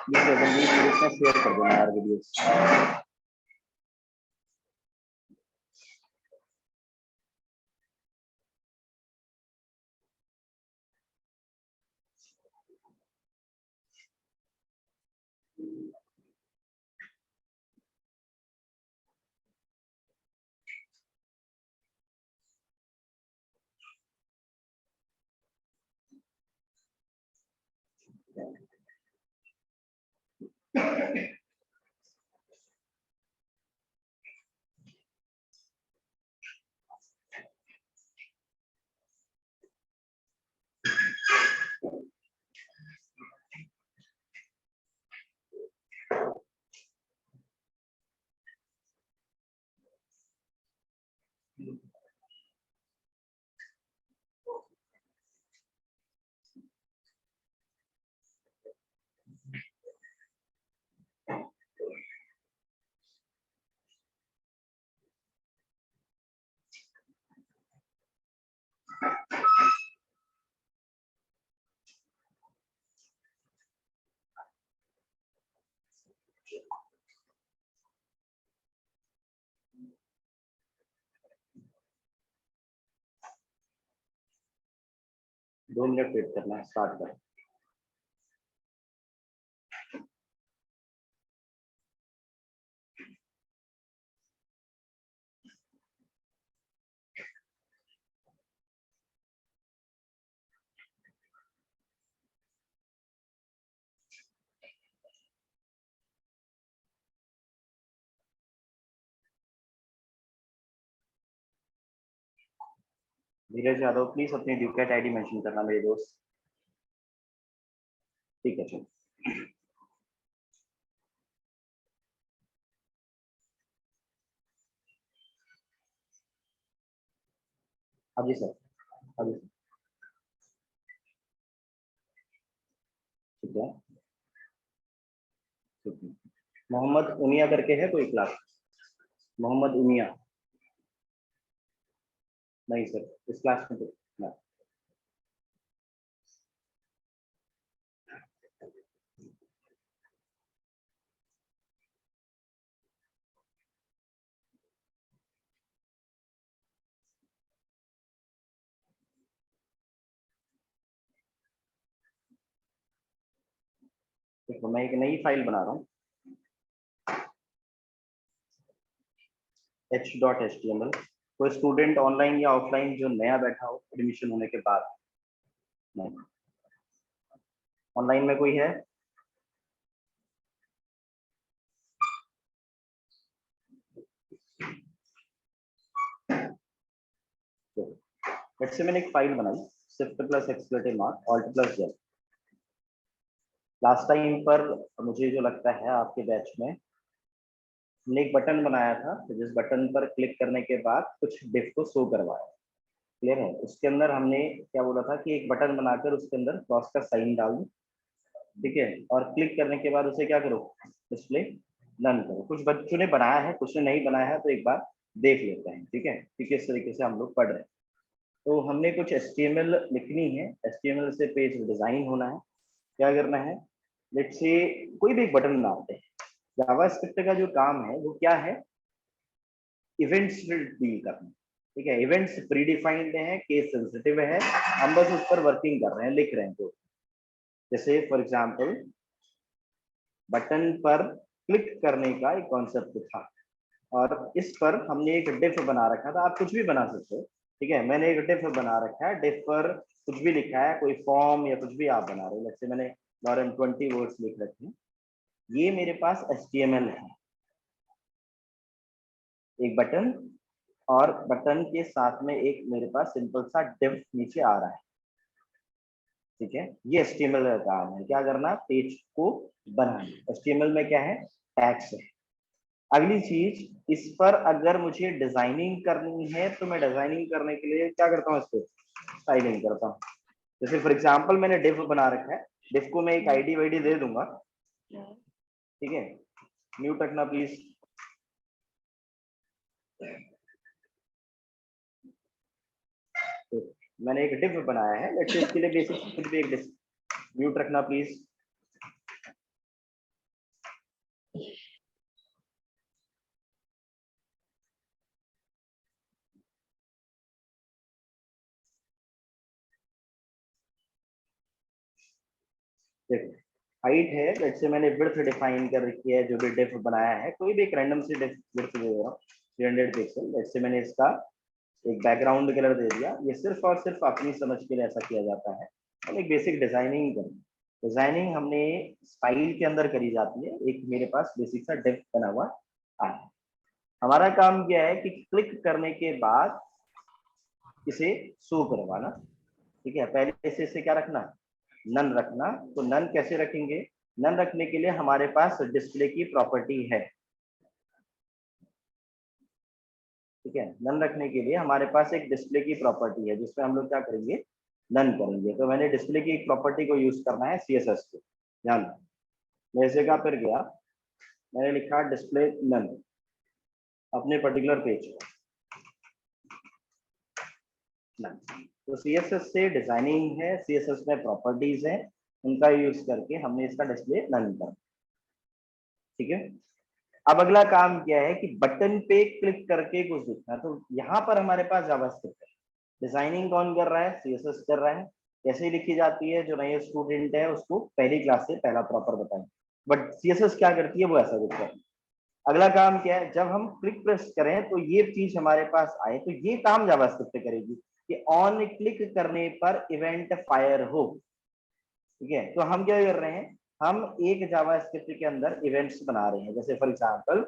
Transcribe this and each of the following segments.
Please group में share कर देना यार वीडियोस। दो मिनट वेट करना है, स्टार्ट कर। धीरज यादव प्लीज अपनी ड्यूकेट आईडी मेंशन करना मेरे दोस्त। ठीक है चलो। हाँ जी सर, हाँ जी ठीक है। ठीक है। मोहम्मद उनिया करके है कोई क्लास? मोहम्मद उनिया? नहीं सर, इस क्लास में तो नहीं। देखो मैं एक नई फाइल बना रहा हूँ, h.html। कोई स्टूडेंट ऑनलाइन या ऑफलाइन जो नया बैठा हो एडमिशन होने के बाद? नहीं। ऑनलाइन में कोई है? वैसे मैंने एक फाइल बनाई, shift plus exclamative mark alt plus Z. Last time पर मुझे जो लगता है आपके बैच में हमने एक बटन बनाया था, तो जिस बटन पर क्लिक करने के बाद कुछ डिफ को शो करवाया। क्लियर है? उसके अंदर हमने क्या बोला था कि एक बटन बनाकर उसके अंदर क्रॉस का साइन डाल दो, ठीक है, और क्लिक करने के बाद उसे क्या करो, डिस्प्ले नन करो। कुछ बच्चों ने बनाया है, कुछ ने नहीं बनाया है, तो एक बार देख लेते हैं, ठीक है, कि किस तरीके से हम लोग पढ़ रहे हैं। तो हमने कुछ HTML लिखनी है, HTML से पेज डिजाइन होना है। क्या करना है, लेट्स से कोई भी एक बटन बनाते हैं। जावास्क्रिप्ट का जो काम है वो क्या है, इवेंट्स डील करना। ठीक है, इवेंट्स प्री डिफाइंड है, केस सेंसिटिव है, हम बस उस पर वर्किंग कर रहे हैं, लिख रहे हैं। तो जैसे फॉर एग्जांपल बटन पर क्लिक करने का एक कॉन्सेप्ट था, और इस पर हमने एक डिफ बना रखा था। आप कुछ भी बना सकते हो, ठीक है, मैंने एक डिफ बना रखा है, डिफ पर कुछ भी लिखा है, कोई फॉर्म या कुछ भी आप बना रहे हो। जैसे मैंने लॉरेन 20 वर्ड्स लिख रखे हैं। ये मेरे पास HTML है, एक बटन, और बटन के साथ में एक मेरे पास सिंपल सा डिव नीचे आ रहा है। ठीक है, ये HTML का काम है, क्या करना, पेज को बनाना। HTML में क्या है, टैग्स है। अगली चीज, इस पर अगर मुझे डिजाइनिंग करनी है तो मैं डिजाइनिंग करने के लिए क्या करता हूँ, इस पर स्टाइलिंग करता हूँ। जैसे फॉर एग्जांपल मैंने डिव बना रखा है, डिव को मैं एक आईडी वाईडी दे दूंगा, ठीक है, म्यूट रखना प्लीज। तो मैंने एक डिव बनाया है, लेट्स से इसके लिए बेसिक कुछ भी एक म्यूट रखना प्लीज। देखो हाइट है, लेट्स से मैंने विड्थ डिफाइन कर रखी है, जो भी डिफ बनाया है, कोई भी एक रैंडम सी डिफ विड्थ दे रहा हूँ 300 पिक्सल। लेट्स से मैंने इसका एक बैकग्राउंड कलर दे दिया। ये सिर्फ और सिर्फ अपनी समझ के लिए ऐसा किया जाता है। हम एक बेसिक डिजाइनिंग करें। डिजाइनिंग हमने स्टाइल के अंदर करी जाती है। एक मेरे पास बेसिक सा डिफ बना हुआ है। हमारा काम क्या है कि क्लिक करने के बाद इसे शो करवाना। ठीक है, पहले से इसे क्या रखना, नन रखना। तो नन कैसे रखेंगे, नन रखने के लिए हमारे पास डिस्प्ले की प्रॉपर्टी है। ठीक है, नन रखने के लिए हमारे पास एक डिस्प्ले की प्रॉपर्टी है, जिसमें हम लोग क्या करेंगे, नन करेंगे। तो मैंने डिस्प्ले की एक प्रॉपर्टी को यूज करना है सीएसएस को। ध्यान, मैं इस जगह पर गया, मैंने लिखा डिस्प्ले नन अपने पर्टिकुलर पेज पर नन। तो सीएसएस से डिजाइनिंग है, सीएसएस में प्रॉपर्टीज है, उनका यूज करके हमने इसका डिस्प्ले नन कर। ठीक है, अब अगला काम क्या है कि बटन पे क्लिक करके कुछ दिखना। तो यहाँ पर हमारे पास जावास्क्रिप्ट है। डिजाइनिंग कौन कर रहा है, सीएसएस कर रहा है। कैसे लिखी जाती है, जो नए स्टूडेंट है उसको पहली क्लास से पहला प्रॉपर बताएं, बट सीएसएस क्या करती है वो ऐसा कुछ है। अगला काम क्या है, जब हम क्लिक प्रेस करें तो ये चीज हमारे पास आए, तो ये काम जावास्क्रिप्ट करेगी कि ऑन क्लिक करने पर इवेंट फायर हो। ठीक है, तो हम क्या कर रहे हैं, हम एक जावास्क्रिप्ट के अंदर इवेंट्स बना रहे हैं। जैसे फॉर एग्जांपल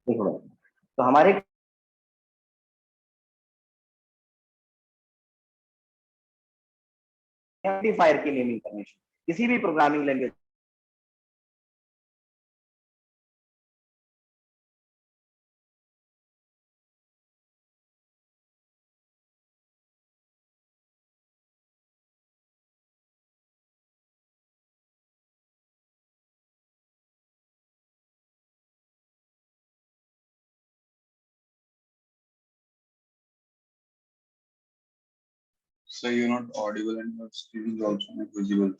देखो, तो हमारे एम्पलीफायर की नेमिंग करनी चाहिए किसी भी programming language. So you're not audible and your screen is also not visible.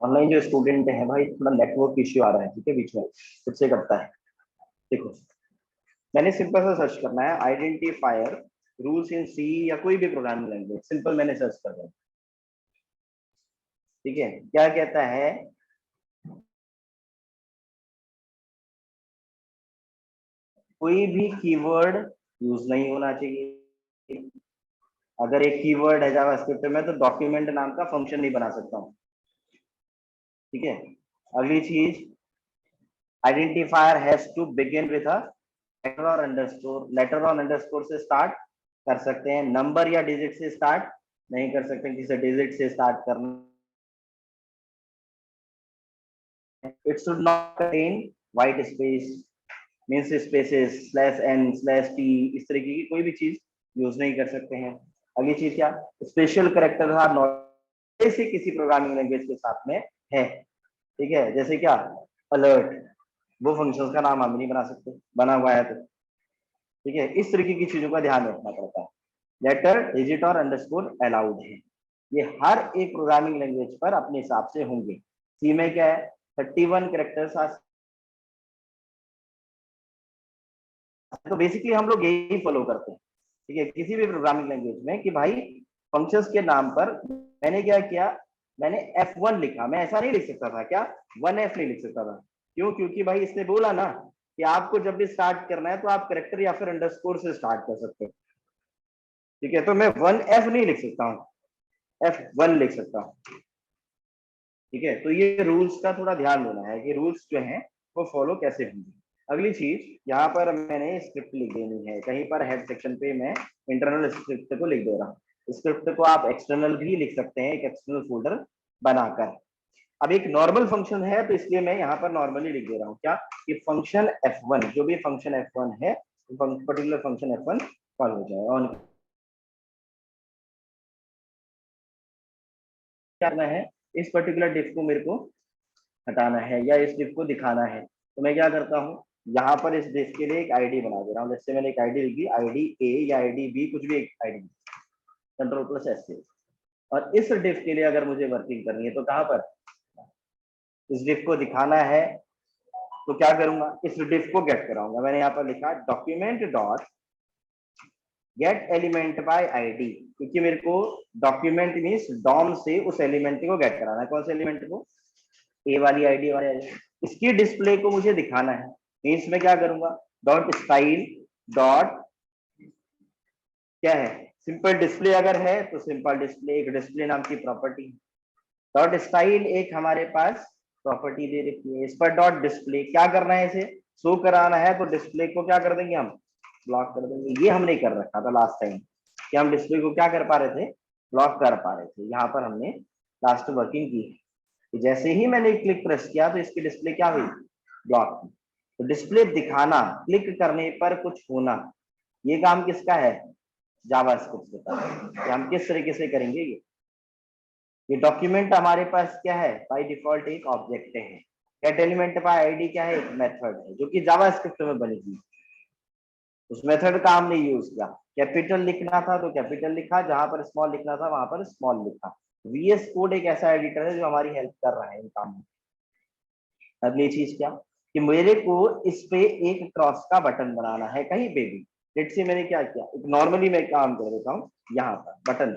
Online जो स्टूडेंट है भाई, थोड़ा नेटवर्क इश्यू आ रहा है, ठीक है, बीच में खुद से करता है। देखो, मैंने सिंपल सा सर्च करना है आइडेंटिफायर रूल्स इन सी या कोई भी प्रोग्रामिंग लैंग्वेज, सिंपल मैंने सर्च कर दिया। ठीक है, क्या कहता है, कोई भी कीवर्ड यूज नहीं होना चाहिए। अगर एक कीवर्ड है जावास्क्रिप्ट में तो डॉक्यूमेंट नाम का फंक्शन नहीं बना सकता हूँ। ठीक है, अगली चीज, identifier has to begin with a letter और अंडरस्कोर। लेटर और अंडरस्कोर से स्टार्ट कर सकते हैं, नंबर या डिजिट से स्टार्ट नहीं कर सकते, किसी डिजिट से स्टार्ट करना। It should not contain white space, means spaces, slash n slash t, इस तरीके की कोई भी चीज यूज नहीं कर सकते हैं। अगली चीज क्या, स्पेशल करेक्टर आर नॉट, ऐसे किसी प्रोग्रामिंग लैंग्वेज के साथ में है। ठीक है, जैसे क्या, अलर्ट, वो फंक्शंस का नाम हम नहीं बना सकते, बना हुआ है तो। ठीक है, इस तरीके की चीजों का ध्यान रखना पड़ता है। लेटर डिजिट और अंडरस्कोर अलाउड है। ये हर एक प्रोग्रामिंग लैंग्वेज पर अपने हिसाब से होंगे। सी में क्या है 31 कैरेक्टर्स। तो बेसिकली हम लोग यही फॉलो करते हैं, ठीक है, किसी भी प्रोग्रामिंग लैंग्वेज में कि भाई फंक्शंस के नाम पर मैंने क्या किया, मैंने F1 लिखा। मैं ऐसा नहीं लिख सकता था क्या, 1F नहीं लिख सकता था। क्यों? क्योंकि भाई इसने बोला ना कि आपको जब भी स्टार्ट करना है तो आप कैरेक्टर या फिर अंडरस्कोर से स्टार्ट कर सकते हो, ठीक है। तो मैं 1F नहीं लिख सकता हूँ, F1 लिख सकता हूँ, ठीक है। तो ये रूल्स का थोड़ा ध्यान देना है कि रूल्स जो हैं वो फॉलो कैसे होंगे। अगली चीज, यहाँ पर मैंने स्क्रिप्ट लिख देनी है। कहीं पर हेड सेक्शन पे मैं इंटरनल स्क्रिप्ट को लिख दे रहा हूँ। स्क्रिप्ट को आप एक्सटर्नल भी लिख सकते हैं, एक एक्सटर्नल फोल्डर बनाकर। अब एक नॉर्मल फंक्शन है तो इसलिए मैं यहाँ पर नॉर्मली लिख दे रहा हूँ क्या, कि फंक्शन F1, जो भी फंक्शन F1 है, पर्टिकुलर फंक्शन F1 कॉल हो जाए। और करना है, इस पर्टिकुलर डिफ को मेरे को हटाना है या इस डिफ को दिखाना है, तो मैं क्या करता हूँ, यहाँ पर इस डिफ के लिए एक आईडी बना दे रहा हूँ। जैसे मैंने एक आईडी लिखी, आईडी ए या आईडी बी, कुछ भी एक आईडी, Ctrl+S से। और इस डिफ के लिए अगर मुझे वर्किंग करनी है तो कहाँ पर इस डिफ को दिखाना है, तो क्या करूंगा, इस डिफ को गेट कराऊंगा। मैंने यहाँ पर लिखा document dot get element by ID, क्योंकि मेरे को डॉक्यूमेंट मीन्स डॉम से उस एलिमेंट को गेट कराना है। कौन से एलिमेंट को, ए वाली आईडी वाले एलिमेंट। इसकी डिस्प्ले को मुझे दिखाना है, मीन्स मैं क्या करूंगा, डॉट स्टाइल डॉट क्या है, सिंपल डिस्प्ले अगर है तो सिंपल डिस्प्ले, एक डिस्प्ले नाम की प्रॉपर्टी। डॉट स्टाइल एक हमारे पास प्रॉपर्टी दे रखी है, इस पर डॉट डिस्प्ले क्या करना है, इसे शो कराना है, तो डिस्प्ले को क्या कर देंगे हम, ब्लॉक कर देंगे। ये हमने कर रखा था लास्ट टाइम कि हम डिस्प्ले को क्या कर पा रहे थे, ब्लॉक कर पा रहे थे। यहाँ पर हमने लास्ट वर्किंग की है, जैसे ही मैंने क्लिक प्रेस किया तो इसकी डिस्प्ले क्या हुई, ब्लॉक। तो डिस्प्ले दिखाना, क्लिक करने पर कुछ होना, ये काम किसका है, जावास्क्रिप्ट का। हम किस तरीके से करेंगे, ये डॉक्यूमेंट हमारे पास क्या है, बाय डिफॉल्ट एक ऑब्जेक्ट है। गेट एलिमेंट बाय आईडी क्या है, एक मेथड है जो कि जावास्क्रिप्ट में बनी थी। उस मेथड का हमने यूज किया, कैपिटल लिखना था तो कैपिटल लिखा, जहां पर स्मॉल लिखना था वहां पर स्मॉल लिखा। VS कोड एक ऐसा एडिटर है जो हमारी हेल्प कर रहा है इन काम में। अगली चीज क्या, कि मेरे को इस पे एक क्रॉस का बटन बनाना है कहीं पे भी। लेट्स से मैंने क्या किया, एक नॉर्मली मैं काम कर देता हूँ, यहाँ पर बटन,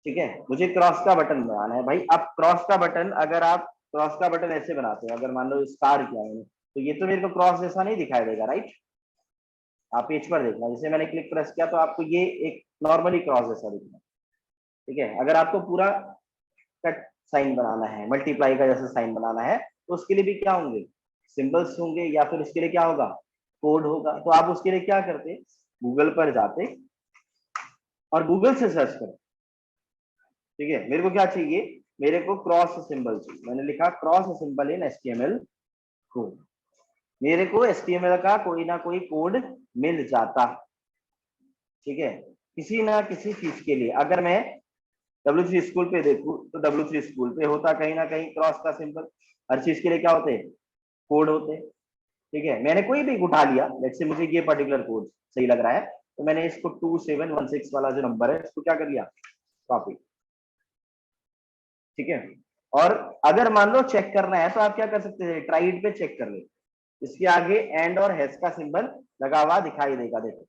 ठीक है, मुझे क्रॉस का बटन बनाना है भाई। अब क्रॉस का बटन, अगर आप क्रॉस का बटन ऐसे बनाते हो, अगर मान लो स्टार किया मैंने, तो ये तो मेरे को क्रॉस जैसा नहीं दिखाई देगा, राइट। आप पेज पर देखना, जैसे मैंने क्लिक प्रेस किया तो आपको ये एक नॉर्मली क्रॉस जैसा दिखना, ठीक है। अगर आपको पूरा कट साइन बनाना है, मल्टीप्लाई का जैसा साइन बनाना है, तो उसके लिए भी क्या होंगे, सिंबल्स होंगे, या फिर उसके लिए क्या होगा, कोड होगा। तो आप उसके लिए क्या करते, गूगल पर जाते और गूगल से सर्च करते, ठीक है। मेरे को क्या चाहिए, मेरे को क्रॉस सिंबल चाहिए। मैंने लिखा क्रॉस सिंबल इन HTML कोड। मेरे को HTML का कोई ना कोई कोड मिल जाता, ठीक है, किसी ना किसी चीज के लिए। अगर मैं W3 स्कूल पे देखूं तो W3 स्कूल पे होता कहीं ना कहीं क्रॉस का सिंबल। हर चीज के लिए क्या होते, कोड होते, ठीक है। मैंने कोई भी उठा लिया, लेट्स से मुझे ये पर्टिकुलर कोड सही लग रहा है, तो मैंने इसको 2716 वाला जो नंबर है इसको क्या कर लिया, कॉपी, ठीक है। और अगर मान लो चेक करना है तो आप क्या कर सकते हैं, ट्राइड पे चेक कर ले, इसके आगे एंड और हैश का सिंबल लगा हुआ दिखाई देगा, देखो,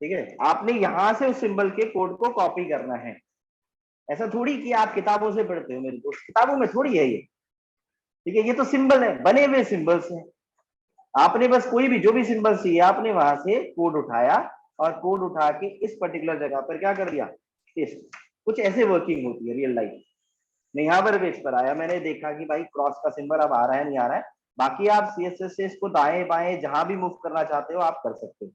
ठीक है। आपने यहां से उस सिंबल के कोड को कॉपी करना है। ऐसा थोड़ी कि आप किताबों से पढ़ते हो, मेरे दोस्त, किताबों में थोड़ी है ये, ठीक है। ये तो सिंबल है, बने हुए सिंबल्स हैं। आपने बस कोई भी जो भी सिंबल चाहिए आपने वहां से कोड उठाया और कोड उठा के इस पर्टिकुलर जगह पर क्या कर दिया, पेस्ट। कुछ ऐसे वर्किंग होती है रियल लाइफ में। यहाँ पर पेज पर आया, मैंने देखा कि भाई क्रॉस का सिंबल अब आ रहा है नहीं आ रहा है। बाकी आप CSS से इसको दाएं बाएं जहां भी मूव करना चाहते हो आप कर सकते हो।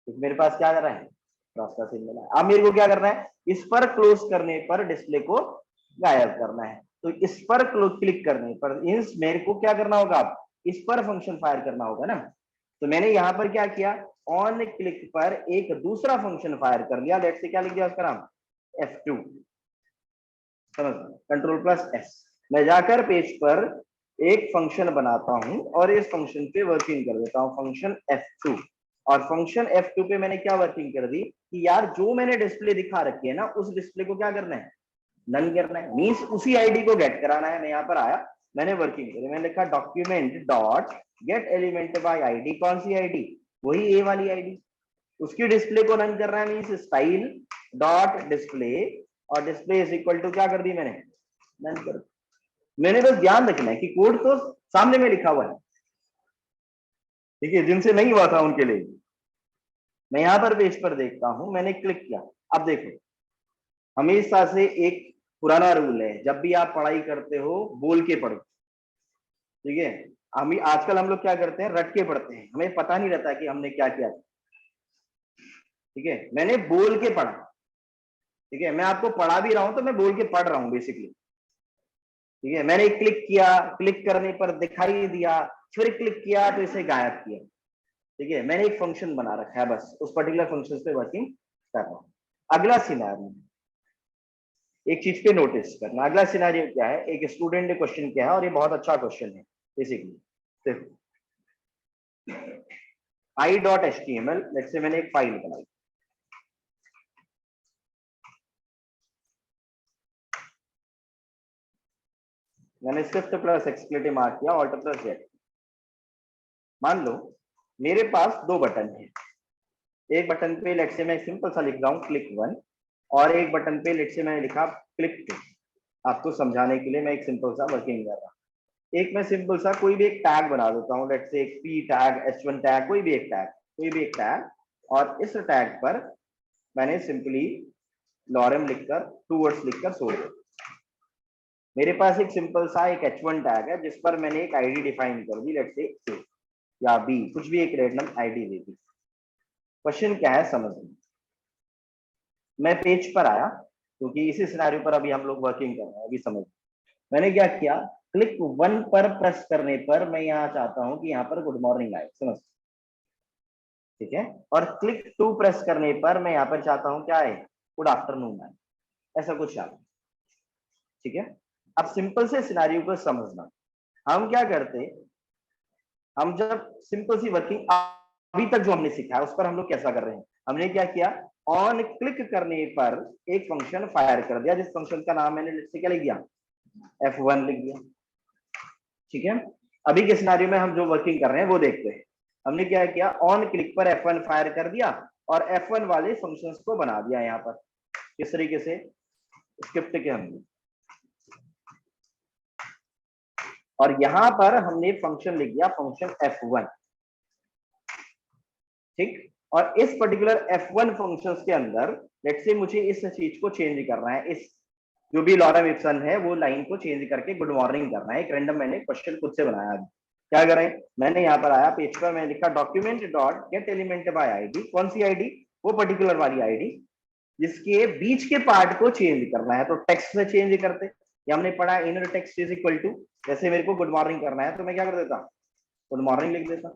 तो मेरे पास क्या कर रहा है, क्रॉस का सिंबल है। अब मेरे को क्या करना है, इस पर क्लोज करने पर डिस्प्ले को गायब करना है। तो इस पर क्लिक करने पर मींस मेरे को क्या करना होगा, अब इस पर फंक्शन फायर करना होगा ना। तो मैंने यहाँ पर क्या किया, ऑन क्लिक पर एक दूसरा फंक्शन फायर कर लिया। लेट्स से क्या लिख दिया उसका नाम, F2, समझ, Ctrl+S। मैं जाकर पेज पर एक फंक्शन बनाता हूं और इस फंक्शन पे वर्किंग कर देता हूं, फंक्शन F2। और फंक्शन F2 पे मैंने क्या वर्किंग कर दी कि यार जो मैंने डिस्प्ले दिखा रखी है ना उस डिस्प्ले को क्या करना है, नन करना है, मींस उसी आईडी को गेट कराना है। मैं यहाँ पर आया, मैंने वर्किंग करी, मैंने लिखा document dot get element by ID, कौन सी आईडी, वही ए वाली आईडी, उसकी डिस्प्ले को रन कर रहा है, मींस स्टाइल डॉट डिस्प्ले, और डिस्प्ले इज इक्वल टू क्या कर दी मैंने, नन कर दी। मैंने बस ध्यान रखना है कि कोड तो सामने में लिखा हुआ है, ठीक है, जिनसे नहीं हुआ था उनके लिए। मैं यहां पर पेज पर देखता हूं, मैंने क्लिक किया, अब देखो हमेशा से एक पुराना रूल है, जब भी आप पढ़ाई करते हो बोल के पढ़ो, ठीक है। हम आजकल हम लोग क्या करते हैं, रट के पढ़ते हैं, हमें पता नहीं रहता कि हमने क्या किया, ठीक है। मैंने बोल के पढ़ा, ठीक है, मैं आपको पढ़ा भी रहा हूं तो मैं बोल के पढ़ रहा हूं बेसिकली, ठीक है। मैंने क्लिक किया, क्लिक करने पर दिखाई दिया, फिर क्लिक किया तो इसे गायब किया, ठीक है। मैंने एक फंक्शन बना रखा है, बस उस पर्टिकुलर फंक्शन पे वर्किंग कर रहा हूं। अगला सिनेरियो, एक चीज पे नोटिस करना, अगला सिनेरियो क्या है, एक स्टूडेंट ने क्वेश्चन किया है और ये बहुत अच्छा क्वेश्चन है बेसिकली। देखो i.html, लेट्स से मैंने एक फाइल बनाई, मैंने शिफ्ट प्लस एक्सक्लेटिव मार्क किया, ऑल्ट प्लस जेड। मान लो मेरे पास दो बटन है, एक बटन पे लेट्स से मैं सिंपल सा लिख रहा हूँ क्लिक 1, और एक बटन पे लेट्स से मैंने लिखा क्लिक 2। आपको समझाने के लिए मैं एक सिंपल सा वर्किंग कर रहा हूँ। एक मैं सिंपल सा कोई भी एक टैग बना देता हूँ, लेट्स से एक p टैग, h1 टैग, कोई भी एक टैग, कोई भी एक टैग, और इस टैग पर मैंने सिंपली लॉरेम लिखकर 2 वर्ड्स लिखकर छोड़ दिया। मेरे पास एक सिंपल सा एक h1 टैग है जिस पर मैंने एक आईडी डिफाइन कर दी, लेट्स से A या B, कुछ भी एक रैंडम आईडी दे दी। क्वेश्चन क्या है समझना, मैं पेज पर आया क्योंकि इसी सिनेरियो पर अभी हम लोग वर्किंग कर रहे हैं, अभी समझ। मैंने क्या किया, क्लिक 1 पर प्रेस करने पर मैं यहाँ चाहता हूं कि यहाँ पर गुड मॉर्निंग आए, समझ, ठीक है। और क्लिक 2 प्रेस करने पर मैं यहाँ पर चाहता हूँ क्या आए, गुड आफ्टरनून आए, ऐसा कुछ आता, ठीक है। अब सिंपल से सिनेरियो को समझना, हम क्या करते, हम जब सिंपल सी वर्किंग अभी तक जो हमने सीखा है उस पर हम लोग कैसा कर रहे हैं, हमने क्या किया, ऑन क्लिक करने पर एक फंक्शन फायर कर दिया, जिस फंक्शन का नाम मैंने क्या लिख दिया, F1 लिख दिया, ठीक है। अभी के सिनेरियो में हम जो वर्किंग कर रहे हैं वो देखते हैं। हमने क्या किया, ऑन क्लिक पर F1 फायर कर दिया और F1 वाले फंक्शंस को बना दिया यहाँ पर किस तरीके से, स्क्रिप्ट के हमने, और यहां पर हमने फंक्शन लिख दिया फंक्शन F1, ठीक। और इस पर्टिकुलर F1 फंक्शंस के अंदर लेट्स से मुझे इस चीज को चेंज करना है, इस जो भी लॉरेम इप्सन है वो लाइन को चेंज करके गुड मॉर्निंग करना है। एक रैंडम मैंने क्वेश्चन खुद से बनाया, अभी क्या करें, मैंने यहाँ पर आया पेज पर, मैंने लिखा document dot get element by ID, कौन सी आईडी, वो पर्टिकुलर वाली आईडी जिसके बीच के पार्ट को चेंज करना है, तो टेक्स्ट में चेंज करते, ये हमने पढ़ा inner text is equal to, जैसे मेरे को गुड मॉर्निंग करना है तो मैं क्या कर देता, गुड मॉर्निंग लिख देता।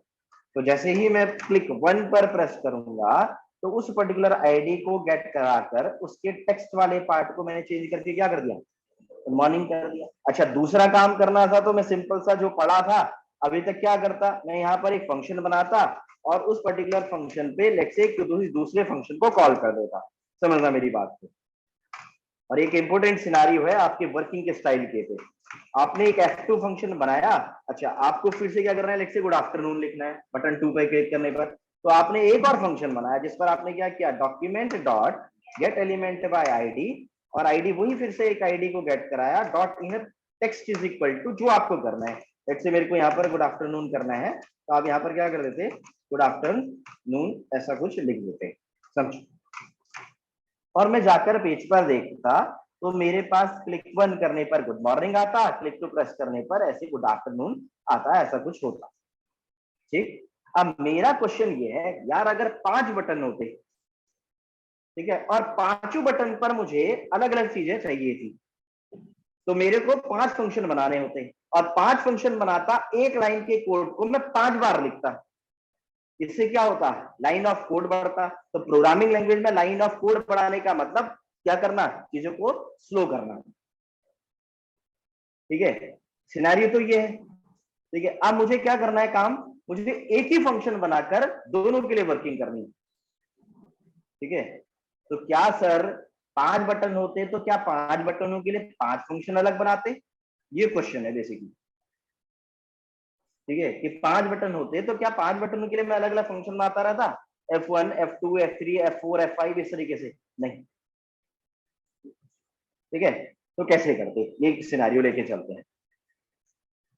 तो जैसे ही मैं क्लिक 1 पर प्रेस करूंगा तो उस पर्टिकुलर आईडी को गेट कराकर उसके टेक्स्ट वाले पार्ट को मैंने चेंज करके क्या कर दिया, गुड मॉर्निंग कर दिया। अच्छा दूसरा काम करना था तो मैं सिंपल सा जो पढ़ा था अभी तक क्या करता, मैं यहाँ पर एक फंक्शन बनाता और उस पर्टिकुलर फंक्शन पे लेट्स से दूसरे फंक्शन को कॉल कर देता, समझना मेरी बात को। और एक इंपॉर्टेंट सिनारियो है आपके वर्किंग के स्टाइल के पे, आपने एक F2 फंक्शन बनाया, अच्छा आपको फिर से क्या करना है, लेट्स से गुड आफ्टरनून लिखना है, बटन 2 पे क्लिक करने पर, तो आपने एक और फंक्शन बनाया जिस पर आपने क्या किया, document dot get element by ID, और आईडी वही फिर से एक आईडी को गेट कराया, dot inner text is equal to, जो आपको करना है, लेट्स से मेरे को यहाँ पर गुड आफ्टरनून करना है तो आप यहाँ पर क्या कर देते, गुड आफ्टरनून ऐसा कुछ लिख देते, समझो। और मैं जाकर पेज पर देखता तो मेरे पास क्लिक 1 करने पर गुड मॉर्निंग आता, क्लिक 2 प्रेस करने पर ऐसे गुड आफ्टरनून आता, ऐसा कुछ होता, ठीक। अब मेरा क्वेश्चन ये है यार, अगर 5 बटन होते, ठीक है, और पांचों बटन पर मुझे अलग अलग चीजें चाहिए थी, तो मेरे को 5 फंक्शन बनाने होते, और 5 फंक्शन बनाता, एक लाइन के कोड को मैं 5 बार लिखता, इससे क्या होता, लाइन ऑफ कोड बढ़ता। तो प्रोग्रामिंग लैंग्वेज में लाइन ऑफ कोड बढ़ाने का मतलब क्या करना, चीजों को स्लो करना, ठीक है। सिनेरियो तो ये है, ठीक है। अब मुझे क्या करना है काम, मुझे एक ही फंक्शन बनाकर दोनों के लिए वर्किंग करनी है। ठीक है, तो क्या सर 5 बटन होते तो क्या 5 बटनों के लिए 5 फंक्शन अलग बनाते? ये क्वेश्चन है बेसिकली। ठीक है, कि 5 बटन होते तो क्या 5 बटनों के लिए मैं अलग अलग फंक्शन बनाता रहता? F1, F2, F3, F4, F5 इस तरीके से नहीं। ठीक है, तो कैसे करते, ये सिनेरियो लेके चलते हैं।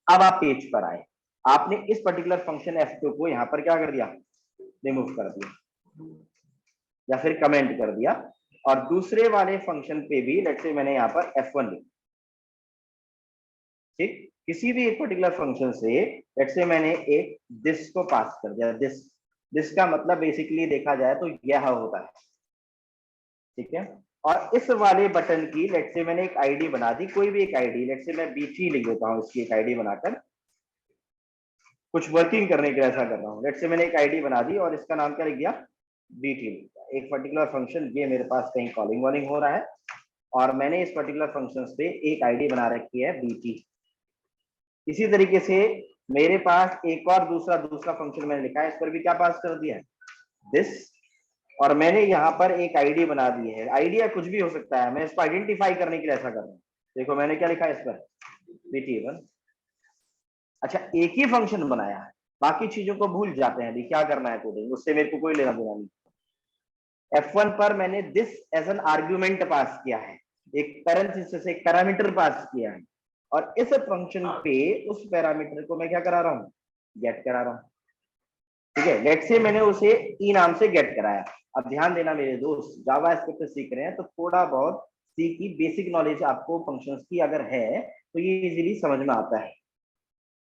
अब आप पेज पर आए, आपने इस पर्टिकुलर फंक्शन F2 को यहां पर क्या कर दिया, रिमूव कर दिया या फिर कमेंट कर दिया, और दूसरे वाले फंक्शन पे भी लेट्स से मैंने यहां पर F1 लिखा। ठीक, किसी भी एक पर्टिकुलर फंक्शन से लेट्स से मैंने एक दिस को पास कर दिया। दिस का मतलब बेसिकली देखा जाए तो यह होता है। ठीक है, और इस वाले बटन की लेट्स से मैंने एक आईडी बना दी, कोई भी एक आईडी, लेट्स से मैं बीटी लिख देता हूं, इसकी एक आईडी बनाकर कुछ वर्किंग करने के लिए ऐसा कर रहा हूँ। लेट्स से मैंने एक आईडी बना दी और इसका नाम क्या लिख दिया, बीटी। एक पर्टिकुलर फंक्शन, ये मेरे पास कहीं कॉलिंग वॉलिंग हो रहा है और मैंने इस पर्टिकुलर फंक्शन पे एक आईडी बना रखी है बीटी। इसी तरीके से मेरे पास एक और दूसरा फंक्शन मैंने लिखा है, इस पर भी क्या पास कर दिया है, दिस, और मैंने यहाँ पर एक आईडी बना दी है। आइडिया कुछ भी हो सकता है, मैं इसको आइडेंटिफाई करने के लिए ऐसा कर रहा हूँ। देखो मैंने क्या लिखा है इस पर, BT1। अच्छा, एक ही फंक्शन बनाया है, बाकी चीजों को भूल जाते हैं, क्या करना है कोडिंग, उससे मेरे को कोई लेना देना नहीं। F1 पर मैंने this as an argument pass किया है, एक पैरेंथेसिस से एक पैरामीटर पास किया है, और इस फंक्शन पे उस पैरामीटर को मैं क्या करा रहा हूँ, गेट करा रहा हूँ। ठीक है, लेट्स से मैंने उसे ई नाम से गेट कराया। अब ध्यान देना मेरे दोस्त, जावा स्क्रिप्ट सीख रहे हैं तो थोड़ा बहुत सी की बेसिक नॉलेज आपको फंक्शंस की अगर है तो ये इजीली समझ में आता है।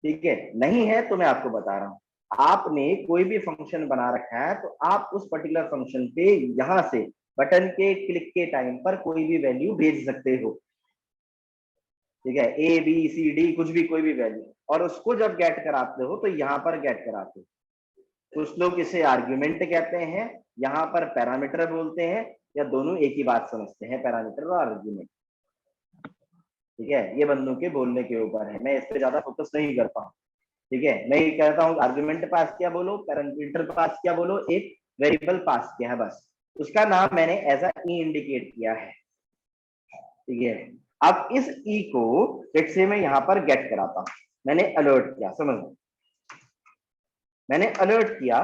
ठीक है, नहीं है तो मैं आपको बता रहा हूँ, आपने कोई भी फंक्शन बना रखा है तो आप उस पर्टिकुलर फंक्शन पे यहां से बटन के क्लिक के टाइम पर कोई भी वैल्यू भेज सकते हो। ठीक है, ABCD कुछ भी, कोई भी वैल्यू, और उसको जब गेट कराते हो तो यहाँ पर गेट कराते हो। कुछ लोग इसे आर्ग्यूमेंट कहते हैं, यहाँ पर पैरामीटर बोलते हैं, या दोनों एक ही बात समझते हैं, पैरामीटर और आर्ग्यूमेंट। ठीक है, ये बंदों के बोलने के ऊपर है, मैं इस पे ज्यादा फोकस नहीं करता हूँ। ठीक है, मैं ये कहता हूँ आर्ग्यूमेंट पास किया बोलो, पैरामीटर पास किया बोलो, एक वेरिएबल पास किया है बस, उसका नाम मैंने एज ई इंडिकेट किया है। ठीक है, अब इस ई को लेट्स से मैं यहाँ पर गेट कराता हूँ, मैंने अलर्ट किया, समझ लो मैंने अलर्ट किया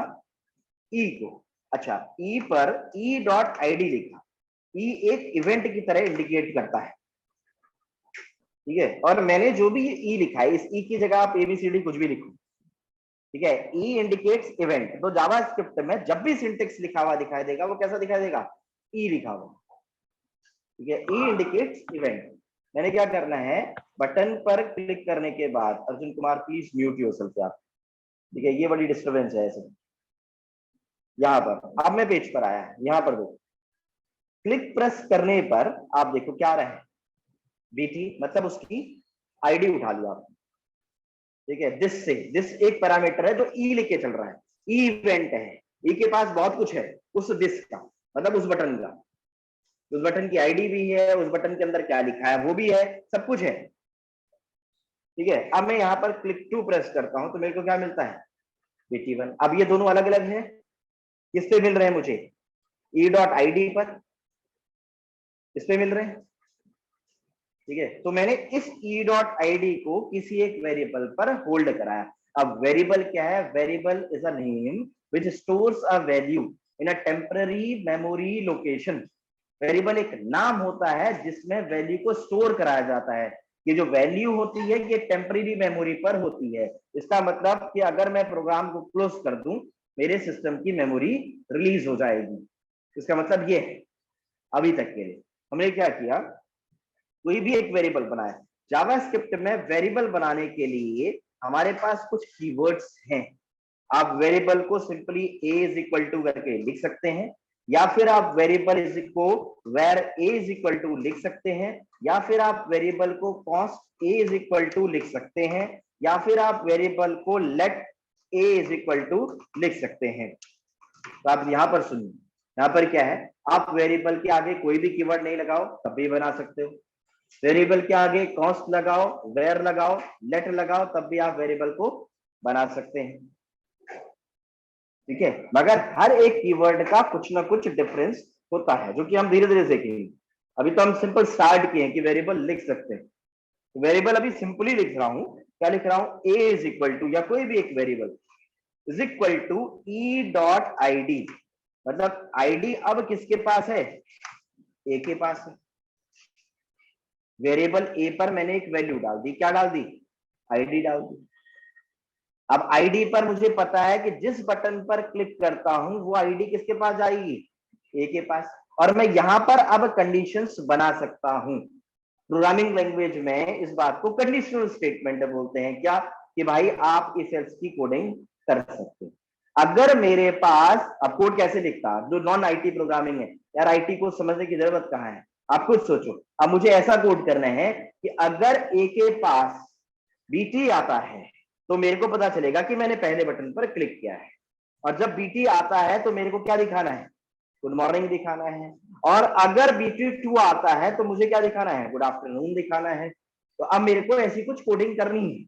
ई को। अच्छा, ई पर E.id लिखा, ई एक इवेंट की तरह इंडिकेट करता है। ठीक है, और मैंने जो भी ई लिखा है, इस ई की जगह आप ABCD कुछ भी लिखो। ठीक है, ई इंडिकेट्स इवेंट, तो जावा स्क्रिप्ट में जब भी सिंटेक्स लिखा हुआ दिखाई देगा वो कैसा दिखाई देगा, ई लिखा हुआ। ठीक है, ई इंडिकेट्स इवेंट। मैंने क्या करना है, बटन पर क्लिक करने के बाद, Arjun Kumar please mute yourself आप। ठीक है, ये बड़ी डिस्टर्बेंस है ऐसे। यहाँ पर अब मैं पेज पर आया, यहाँ पर देखो, क्लिक प्रेस करने पर आप देखो क्या रहा है, BT, मतलब उसकी आईडी उठा लिया आपने। ठीक है, दिस से, दिस एक पैरामीटर है जो ई लेके चल रहा है, ई इवेंट है, ई के पास बहुत कुछ है उस दिस का, मतलब उस बटन का, उस बटन की आईडी भी है, उस बटन के अंदर क्या लिखा है वो भी है, सब कुछ है। ठीक है, अब मैं यहाँ पर क्लिक टू प्रेस करता हूं तो मेरे को क्या मिलता है, BT1। अब ये दोनों अलग अलग है, किस पे मिल रहे हैं मुझे, E.id पर, इस पे मिल रहे हैं। ठीक है, तो मैंने इस E.id को किसी एक वेरिएबल पर होल्ड कराया। अब वेरिएबल क्या है, variable is a name which stores a value in a temporary memory location. Variable एक नाम होता है जिसमें वैल्यू को स्टोर कराया जाता है। ये जो वैल्यू होती है ये टेम्पररी मेमोरी पर होती है। इसका मतलब कि अगर मैं प्रोग्राम को क्लोज कर दूं, मेरे सिस्टम की मेमोरी रिलीज हो जाएगी। इसका मतलब ये है। अभी तक के लिए हमने क्या किया, कोई भी एक वेरिएबल बनाया। जावा स्क्रिप्ट में वेरिएबल बनाने के लिए हमारे पास कुछ कीवर्ड्स हैं। आप वेरिएबल को simply a is equal to करके लिख सकते हैं, या फिर आप वेरिएबल इज को var a is equal to लिख सकते हैं, या फिर आप वेरिएबल को const a is equal to लिख सकते हैं, या फिर आप वेरिएबल को let a is equal to लिख सकते हैं। तो आप यहां पर सुनिए, यहाँ पर क्या है, आप वेरिएबल के आगे कोई भी कीवर्ड नहीं लगाओ तब भी बना सकते हो, वेरिएबल के आगे कॉन्स्ट लगाओ, वेर लगाओ, लेट लगाओ, तब भी आप वेरिएबल को बना सकते हैं। ठीक है, मगर हर एक कीवर्ड का कुछ ना कुछ डिफरेंस होता है, जो कि हम धीरे धीरे सीखेंगे। अभी तो हम सिंपल स्टार्ट किए हैं कि वेरिएबल लिख सकते हैं। वेरिएबल अभी सिंपली लिख रहा हूं, क्या लिख रहा हूं, ए इज इक्वल टू, या कोई भी एक variable is equal to e dot I D, मतलब आईडी अब किसके पास है, ए के पास है। वेरिएबल ए पर मैंने एक वैल्यू डाल दी, क्या डाल दी, आईडी डाल दी। अब आईडी पर मुझे पता है कि जिस बटन पर क्लिक करता हूं वो आईडी किसके पास जाएगी, ए के पास। और मैं यहां पर अब कंडीशंस बना सकता हूं। प्रोग्रामिंग लैंग्वेज में इस बात को कंडीशनल स्टेटमेंट बोलते हैं, क्या, कि भाई आप इस एल्स की कोडिंग कर सकते हैं। अगर मेरे पास, अब कोड कैसे लिखता, जो नॉन आईटी प्रोग्रामिंग है, यार आईटी को समझने की जरूरत कहां है, आप खुद सोचो। अब मुझे ऐसा कोड करना है कि अगर ए के पास बीटी आता है तो मेरे को पता चलेगा कि मैंने पहले बटन पर क्लिक किया है, और जब बीटी आता है तो मेरे को क्या दिखाना है, गुड मॉर्निंग दिखाना है। और अगर BT2 आता है तो मुझे क्या दिखाना है, गुड आफ्टरनून दिखाना है। तो अब मेरे को ऐसी कुछ कोडिंग करनी है,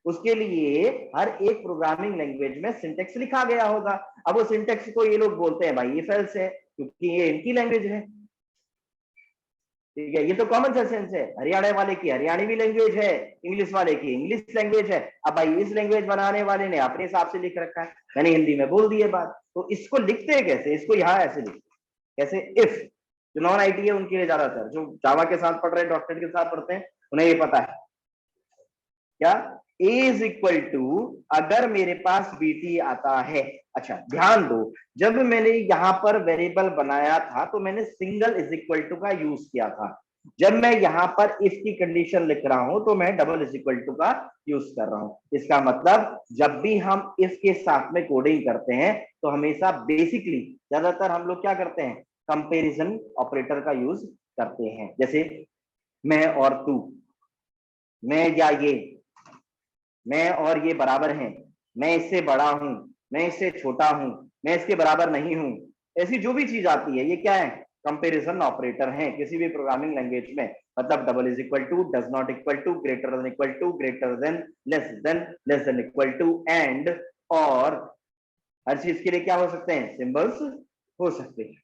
उसके लिए हर एक प्रोग्रामिंग लैंग्वेज में सिंटेक्स लिखा गया होगा। अब वो सिंटेक्स को ये लोग बोलते हैं भाई इफ एल्स है, क्योंकि ये इनकी लैंग्वेज है। ठीक है, ये तो कॉमन सेंस है, हरियाणा वाले की हरियाणवी लैंग्वेज है, इंग्लिश वाले की इंग्लिश लैंग्वेज है। अब भाई इस लैंग्वेज बनाने वाले ने अपने हिसाब से लिख रखा है, मैंने हिंदी में बोल दी है बात। तो इसको लिखते हैं कैसे, इसको यहाँ ऐसे लिखते, कैसे, इफ। जो नॉन आईटी है उनके लिए ज्यादातर, जो जावा के साथ पढ़ रहे हैं, डॉक्टर के साथ पढ़ते हैं, उन्हें ये पता है क्या, ए इज इक्वल टू, अगर मेरे पास बीटी आता है। अच्छा ध्यान दो, जब मैंने यहां पर वेरिएबल बनाया था तो मैंने सिंगल इज इक्वल टू का यूज किया था। जब मैं यहां पर इफ की कंडीशन लिख रहा हूं तो मैं डबल इज इक्वल टू का यूज कर रहा हूं। इसका मतलब जब भी हम इफ के साथ में कोडिंग करते हैं तो हमेशा बेसिकली ज्यादातर हम लोग क्या करते हैं, कंपैरिजन ऑपरेटर का यूज करते हैं। जैसे मैं और तू, मैं या ये, मैं और ये बराबर हैं, मैं इससे बड़ा हूं, मैं इससे छोटा हूं, मैं इसके बराबर नहीं हूं, ऐसी जो भी चीज आती है ये क्या है, कंपैरिजन ऑपरेटर हैं किसी भी प्रोग्रामिंग लैंग्वेज में। मतलब double is equal to, does not equal to, greater than equal to, greater than, less than equal to, and, और हर चीज के लिए क्या हो सकते हैं, सिंबल्स हो सकते हैं।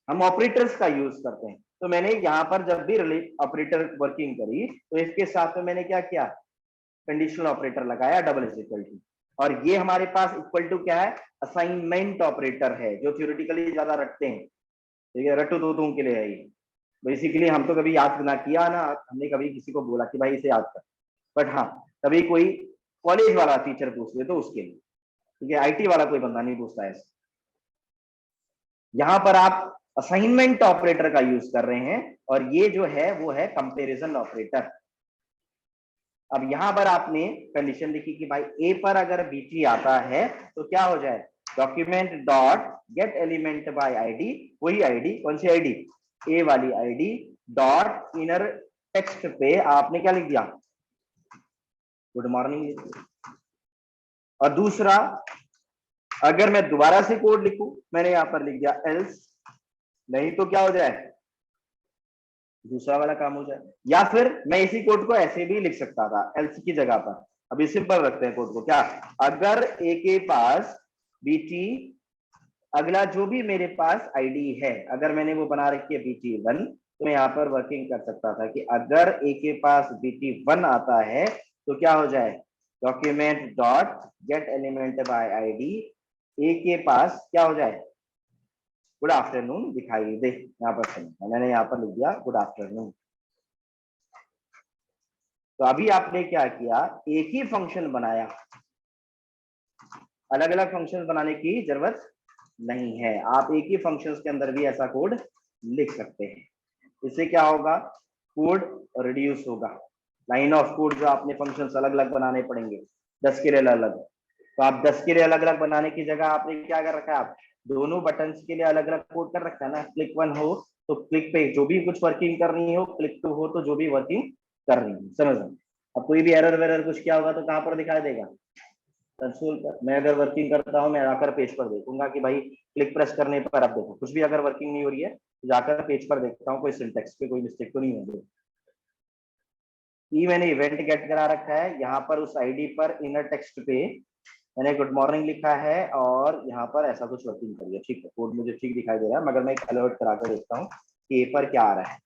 हम ऑपरेटर्स का यूज करते हैं। तो मैंने यहाँ पर जब भी ऑपरेटर वर्किंग करी तो इसके साथ में मैंने क्या किया, कंडीशनल ऑपरेटर लगाया, डबल इज इक्वल टू। और ये हमारे पास इक्वल टू क्या है, असाइनमेंट ऑपरेटर है, जो थ्योरेटिकली ज्यादा रटते हैं। ठीक है, रट्टू दो के लिए है ये। बेसिकली हम तो कभी याद ना किया ना, हमने कभी किसी को बोला कि भाई इसे याद कर, बट हाँ कभी कोई कॉलेज वाला टीचर पूछ ले तो उसके लिए। ठीक है, आईटी वाला कोई बंदा नहीं पूछता है। यहाँ पर आप असाइनमेंट ऑपरेटर का यूज कर रहे हैं, और ये जो है वो है कंपैरिजन ऑपरेटर। अब यहां पर आपने कंडीशन लिखी कि भाई ए पर अगर बीटी आता है तो क्या हो जाए, document dot get element by ID, वही आईडी, कौन सी आईडी, ए वाली आईडी, डॉट इनर टेक्स्ट पे आपने क्या लिख दिया, गुड मॉर्निंग। और दूसरा, अगर मैं दोबारा से कोड लिखूं, मैंने यहां पर लिख दिया एल्स, नहीं तो क्या हो जाए, दूसरा वाला काम हो जाए। या फिर मैं इसी कोड को ऐसे भी लिख सकता था एल्स की जगह पर। अभी सिंपल रखते हैं कोड को, क्या, अगर ए के पास बीटी, अगला जो भी मेरे पास आईडी है, अगर मैंने वो बना रखी है BT1, तो मैं यहाँ पर वर्किंग कर सकता था कि अगर ए के पास BT1 आता है तो क्या हो जाए, document dot get element by ID, A के पास क्या हो जाए, गुड आफ्टरनून दिखाई दे। यहाँ पर मैंने यहाँ पर लिख दिया गुड आफ्टरनून। तो अभी आपने क्या किया, एक ही फंक्शन बनाया, अलग अलग फंक्शन बनाने की जरूरत नहीं है। आप एक ही फंक्शंस के अंदर भी ऐसा कोड लिख सकते हैं। इससे क्या होगा, कोड रिड्यूस होगा। लाइन ऑफ कोड जो आपने फंक्शंस अलग अलग बनाने पड़ेंगे 10 के लिए अलग अलग, तो आप 10 के लिए अलग अलग बनाने की जगह आपने क्या कर रखा है, आप दोनों बटन्स के लिए अलग अलग कोड कर रखा है ना। क्लिक 1 हो तो क्लिक पे जो भी कुछ वर्किंग करनी हो, क्लिक 2 हो तो जो भी वर्किंग करनी हो, समझ लो। अब कोई भी एरर वेरर कुछ क्या होगा तो कहाँ पर दिखाई देगा, कंसोल पर। मैं अगर वर्किंग करता हूँ, मैं आकर पेज पर देखूंगा कि भाई क्लिक प्रेस करने पर, अब देखो कुछ भी अगर वर्किंग नहीं हो रही है तो जाकर पेज पर देखता हूँ कोई सिंटेक्स पे कोई मिस्टेक तो नहीं हो रही। मैंने इवेंट गेट करा रखा है, यहाँ पर उस आईडी पर इनर टेक्स्ट पे मैंने गुड मॉर्निंग लिखा है और यहाँ पर ऐसा कुछ वर्किंग करिए, ठीक है, कोड मुझे ठीक दिखाई दे रहा है, मगर मैं अलर्ट करा कर देखता हूँ कि ए पर क्या आ रहा है,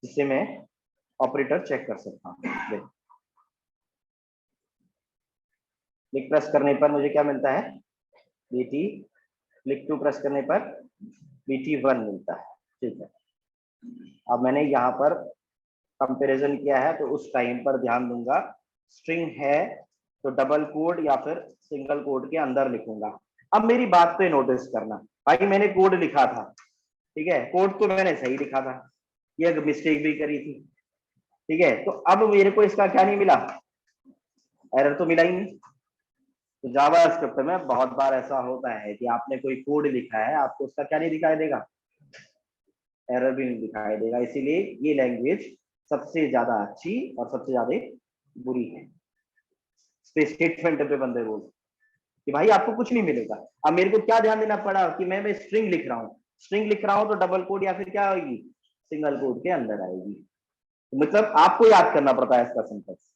जिससे मैं ऑपरेटर चेक कर सकता हूँ। क्लिक प्रेस करने पर मुझे क्या मिलता है, BT, क्लिक टू प्रेस करने पर BT1 मिलता है, ठीक है। अब मैंने यहाँ पर कंपैरिजन किया है तो उस टाइम पर ध्यान दूंगा, स्ट्रिंग है तो डबल कोड या फिर सिंगल कोड के अंदर लिखूंगा। अब मेरी बात पे नोटिस करना, भाई मैंने कोड लिखा था, ठीक है, कोड तो मैंने सही लिखा था, ये मिस्टेक भी करी थी, ठीक है, तो अब मेरे को इसका क्या नहीं मिला, एरर तो मिला ही नहीं। तो जावा स्क्रिप्ट में बहुत बार ऐसा होता है कि आपने कोई कोड लिखा है, आपको उसका क्या नहीं दिखाई देगा, एरर भी नहीं दिखाई देगा। इसीलिए ये लैंग्वेज सबसे ज्यादा अच्छी और सबसे ज्यादा बुरी है। स्टेटमेंट पे बंदे बोल कि भाई आपको कुछ नहीं मिलेगा। अब मेरे को क्या ध्यान देना पड़ा कि मैं स्ट्रिंग लिख रहा हूँ, स्ट्रिंग लिख रहा हूँ तो डबल कोड या फिर क्या आएगी, सिंगल कोड के अंदर आएगी। तो मतलब आपको याद करना पड़ता है इसका सिंटेक्स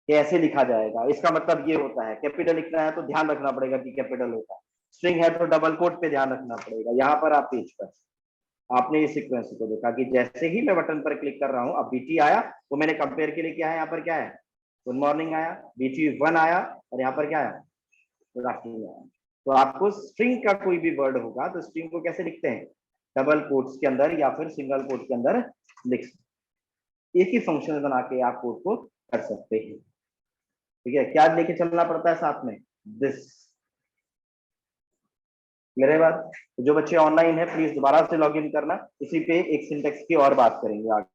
कि ऐसे लिखा जाएगा, इसका मतलब ये होता है। कैपिटल लिखना है तो ध्यान रखना पड़ेगा कि कैपिटल होता है, स्ट्रिंग है तो डबल कोड पे ध्यान रखना पड़ेगा। यहाँ पर आप पेज पर आपने इस सीक्वेंस को देखा कि जैसे ही मैं बटन पर क्लिक कर रहा हूँ, अब BT आया तो मैंने कंपेयर के लिए क्या है, यहाँ पर क्या है, गुड मॉर्निंग आया, BT1 आया और यहाँ पर क्या है, गुड आफ्टरनून आया। तो आपको स्ट्रिंग का कोई भी वर्ड होगा तो स्ट्रिंग को कैसे लिखते हैं, डबल कोट्स के अंदर या फिर सिंगल कोट के अंदर लिख, एक ही फंक्शन बना के आप कोड को कर सकते हैं, ठीक है। क्या लेके चलना पड़ता है साथ में, दिस। मेरे बात, जो बच्चे ऑनलाइन है प्लीज दोबारा से लॉगिन करना, इसी पे एक सिंटेक्स की और बात करेंगे आगे।